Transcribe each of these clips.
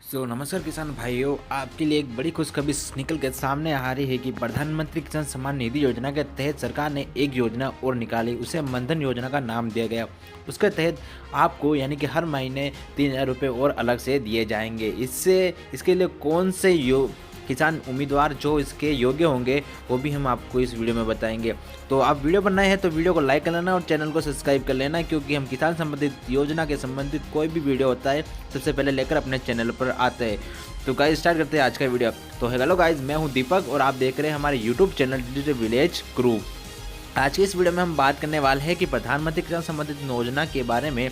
नमस्कार किसान भाइयों, आपके लिए एक बड़ी खुशखबरी निकल के सामने आ रही है कि प्रधानमंत्री किसान सम्मान निधि योजना के तहत सरकार ने एक योजना और निकाली, उसे मनधन योजना का नाम दिया गया। उसके तहत आपको यानी कि हर महीने 3,000 रुपये और अलग से दिए जाएंगे। इसके लिए कौन से किसान उम्मीदवार जो इसके योग्य होंगे वो भी हम आपको इस वीडियो में बताएंगे। तो आप वीडियो पर नए हैं तो वीडियो को लाइक कर लेना और चैनल को सब्सक्राइब कर लेना, क्योंकि हम किसान संबंधित योजना के संबंधित कोई भी वीडियो होता है सबसे पहले लेकर अपने चैनल पर आते हैं। तो गाइस स्टार्ट करते हैं आज का वीडियो। तो हेलो गाइस, मैं हूं दीपक और आप देख रहे हैं हमारे YouTube channel digital village group. आज की इस वीडियो में हम बात करने वाले हैं कि प्रधानमंत्री किसान संबंधित योजना के बारे में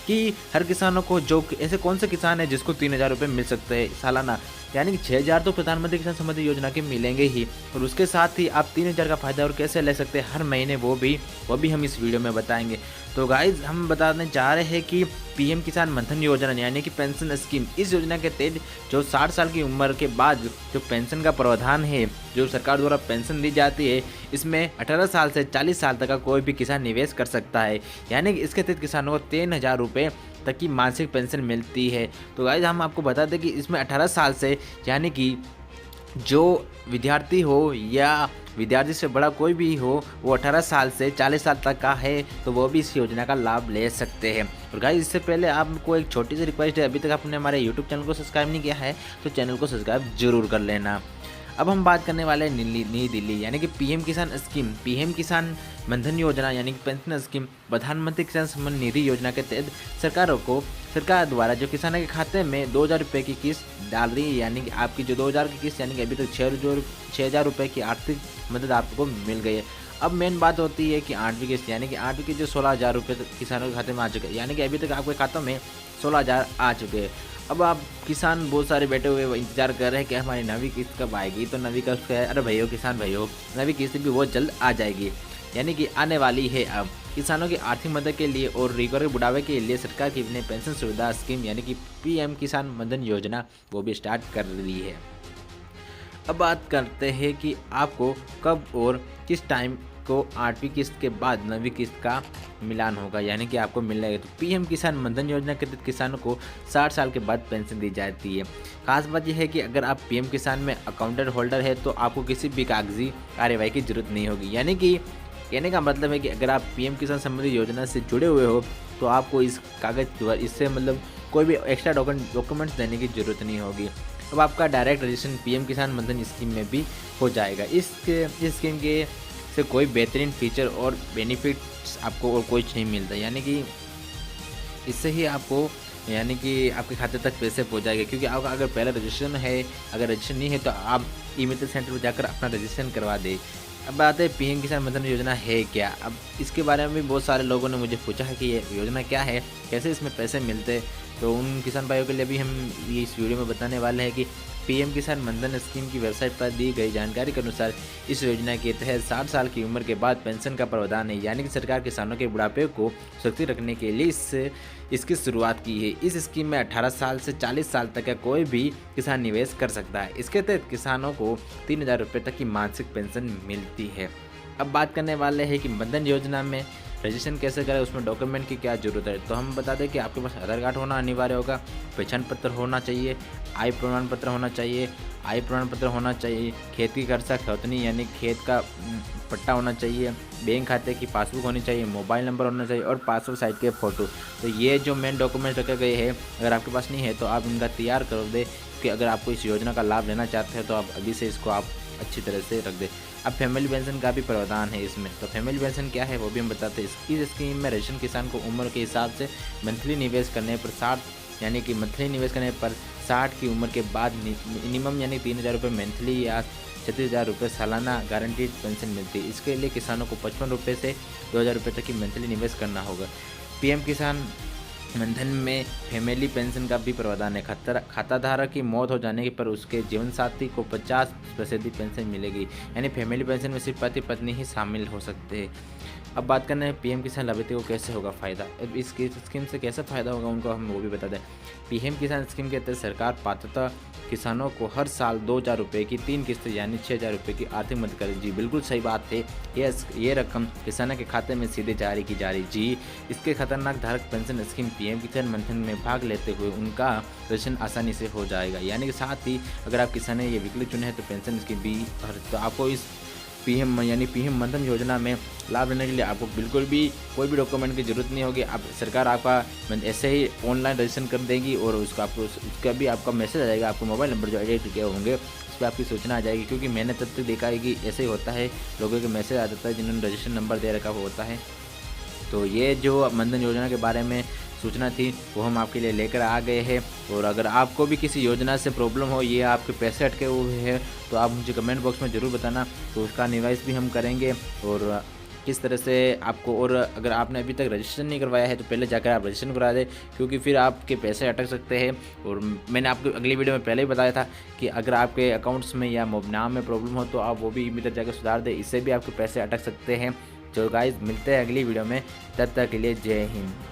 कि हर किसानों को जो ऐसे कौन से किसान है जिसको 3,000 रुपये मिल सकते हैं सालाना, यानी कि 6,000 तो प्रधानमंत्री किसान सम्मान योजना के मिलेंगे ही, और उसके साथ ही आप 3,000 का फायदा और कैसे ले सकते हैं हर महीने वो भी हम इस वीडियो में बताएंगे। तो गाइज हम बताने जा रहे हैं कि पीएम किसान मनधन योजना यानी कि पेंशन स्कीम, इस योजना के तहत जो 60 साल की उम्र के बाद जो पेंशन का प्रावधान है, जो सरकार द्वारा पेंशन दी जाती है, इसमें 18 साल से 40 साल तक का कोई भी किसान निवेश कर सकता है। यानी कि इसके तहत किसानों को 3,000 रुपये तक की मासिक पेंशन मिलती है। तो गाइज हम आपको बता दें कि इसमें 18 साल से यानी कि जो विद्यार्थी हो या विद्यार्थी से बड़ा कोई भी हो, वो 18 साल से 40 साल तक का है तो वो भी इस योजना का लाभ ले सकते हैं। और गाइस इससे पहले आपको एक छोटी सी रिक्वेस्ट है, अभी तक आपने हमारे यूट्यूब चैनल को सब्सक्राइब नहीं किया है तो चैनल को सब्सक्राइब जरूर कर लेना। अब हम बात करने वाले हैं नई दिल्ली यानी कि पीएम किसान स्कीम, पीएम किसान मनधन योजना यानी कि पेंशन स्कीम, प्रधानमंत्री किसान सम्मान निधि योजना के तहत सरकार द्वारा जो किसानों के खाते में 2,000 रुपये की किस्त डाल रही है। यानी कि आपकी जो 2,000 की किस्त यानी कि अभी तक 6,000 रुपये की आर्थिक मदद आपको मिल गई है। अब मेन बात होती है कि 8वीं किस्त यानी कि 8वीं किस्त जो 16,000 रुपये किसानों के खाते में आ चुके हैं, यानी कि अभी तक आपके खातों में 16,000 आ चुके हैं। अब आप किसान बहुत सारे बैठे हुए इंतजार कर रहे हैं कि हमारी 9वीं किस्त कब आएगी। तो 9वीं किस्त है, अरे भैया किसान भाइयों, 9वीं किस्त भी बहुत जल्द आ जाएगी, यानी कि आने वाली है। अब किसानों की आर्थिक मदद के लिए और रिकवरी बुढ़ापे के लिए सरकार की अपने पेंशन सुविधा स्कीम यानी कि पीएम किसान मनधन योजना वो भी स्टार्ट कर रही है। अब बात करते हैं कि आपको कब और किस टाइम को 8वीं किस्त के बाद 9वीं किस्त का मिलान होगा, यानी कि आपको मिल जाएगा। तो पीएम किसान मनधन योजना के तहत किसानों को 60 साल के बाद पेंशन दी जाती है। खास बात यह है कि अगर आप पीएम किसान में अकाउंटेड होल्डर है तो आपको किसी भी कागजी कार्यवाही की जरूरत नहीं होगी। यानी कि कहने का मतलब है कि अगर आप पीएम किसान संबंधी योजना से जुड़े हुए हो तो आपको इस कागज इससे मतलब कोई भी एक्स्ट्रा डॉक्यूमेंट्स देने की जरूरत नहीं होगी। अब आपका डायरेक्ट रजिस्ट्रेशन पीएम किसान मनधन स्कीम में भी हो जाएगा। इस स्कीम के से कोई बेहतरीन फीचर और बेनिफिट्स आपको और कुछ नहीं मिलता, यानी कि इससे ही आपको यानी कि आपके खाते तक पैसे पहुंच जाएंगे। क्योंकि आपका अगर पहले रजिस्ट्रेशन है, अगर रजिस्ट्रेशन नहीं है तो आप ई-मित्र सेंटर पर जाकर अपना रजिस्ट्रेशन करवा दें। अब बात है पीएम किसान मनधन योजना है क्या। अब इसके बारे में भी बहुत सारे लोगों ने मुझे पूछा है कि ये योजना क्या है, कैसे इसमें पैसे मिलते। तो उन किसान भाइयों के लिए भी हम इस वीडियो में बताने वाले हैं कि पीएम किसान मनधन स्कीम की वेबसाइट पर दी गई जानकारी के अनुसार इस योजना के तहत 60 साल की उम्र के बाद पेंशन का प्रावधान है। यानी कि सरकार किसानों के बुढ़ापे को सुरक्षित रखने के लिए इसकी शुरुआत की है। इस स्कीम में 18 साल से 40 साल तक का कोई भी किसान निवेश कर सकता है। इसके तहत किसानों को 3,000 रुपये तक की मासिक पेंशन मिलती है। अब बात करने वाले हैं कि मनधन योजना में रजिस्ट्रेशन कैसे करें, उसमें डॉक्यूमेंट की क्या जरूरत है। तो हम बता दें कि आपके पास आधार कार्ड होना अनिवार्य होगा, पहचान पत्र होना चाहिए, आय प्रमाण पत्र होना चाहिए, खेत की खर्चा खतनी यानी खेत का पट्टा होना चाहिए, बैंक खाते की पासबुक होनी चाहिए, मोबाइल नंबर होना चाहिए और पासपोर्ट साइज के फ़ोटो। तो ये जो मेन डॉक्यूमेंट रखे गए हैं, अगर आपके पास नहीं है तो आप इनका तैयार कर दें कि अगर आपको इस योजना का लाभ लेना चाहते हैं तो आप अभी से इसको आप अच्छी तरह से रख दें। अब फैमिली पेंशन का भी प्रावधान है इसमें। तो फैमिली पेंशन क्या है वो भी हम बताते हैं। इस स्कीम में रजिस्ट्रेशन किसान को उम्र के हिसाब से मंथली निवेश करने पर 60 की उम्र के बाद मिनिमम यानी 3,000 रुपये मंथली या 36,000 रुपये सालाना गारंटीड पेंशन मिलती है। इसके लिए किसानों को 55 रुपये से 2,000 रुपये तक की मंथली निवेश करना होगा। पीएम किसान मनधन में फैमिली पेंशन का भी प्रावधान है। खाताधारक की मौत हो जाने पर उसके जीवन साथी को 50% पेंशन मिलेगी। यानी फैमिली पेंशन में सिर्फ पति पत्नी ही शामिल हो सकते हैं। अब बात करना है पीएम किसान लाभार्थी को कैसे होगा फ़ायदा। अब इस स्कीम से कैसा फ़ायदा होगा उनको हम वो भी बता दें। पीएम किसान स्कीम के तहत सरकार पात्रता किसानों को हर साल 2,000 रुपये की 3 किस्तें यानी 6,000 रुपये की आर्थिक मदद करेगी। जी बिल्कुल सही बात है। ये रकम किसानों के खाते में सीधे जारी की जा रही। जी इसके खतरनाक धारक पेंशन स्कीम पीएम किसान मानधन में भाग लेते हुए उनका रजिस्ट्रेशन आसानी से हो जाएगा। यानी कि साथ ही अगर आप किसान ने ये विकल्प चुने हैं तो पेंशन स्कीम भी तो आपको इस पीएम मानधन योजना में लाभ लेने के लिए आपको बिल्कुल भी कोई भी डॉक्यूमेंट की जरूरत नहीं होगी। आप सरकार आपका ऐसे ही ऑनलाइन रजिस्ट्रेशन कर देगी और उसका भी आपका मैसेज आ जाएगा। आपको मोबाइल नंबर जो एडिट किए होंगे उस पर आपकी सूचना आ जाएगी, क्योंकि मैंने तब तक देखा है कि ऐसे ही होता है, लोगों के मैसेज आ जाता है जिन्होंने रजिस्ट्रेशन नंबर दे रखा होता है। तो ये जो मानधन योजना के बारे में सूचना थी वो हम आपके लिए लेकर आ गए हैं। और अगर आपको भी किसी योजना से प्रॉब्लम हो, ये आपके पैसे अटके हुए हैं, तो आप मुझे कमेंट बॉक्स में ज़रूर बताना, तो उसका निवाइस भी हम करेंगे और किस तरह से आपको। और अगर आपने अभी तक रजिस्ट्रेशन नहीं करवाया है तो पहले जाकर आप रजिस्ट्रेशन करा दें, क्योंकि फिर आपके पैसे अटक सकते हैं। और मैंने आपको अगली वीडियो में पहले ही बताया था कि अगर आपके अकाउंट्स में या नाम में प्रॉब्लम हो तो आप वो भी इधर जाकर सुधार दें, इससे भी आपके पैसे अटक सकते हैं। तो गाइस मिलते हैं अगली वीडियो में, तब तक के लिए जय हिंद।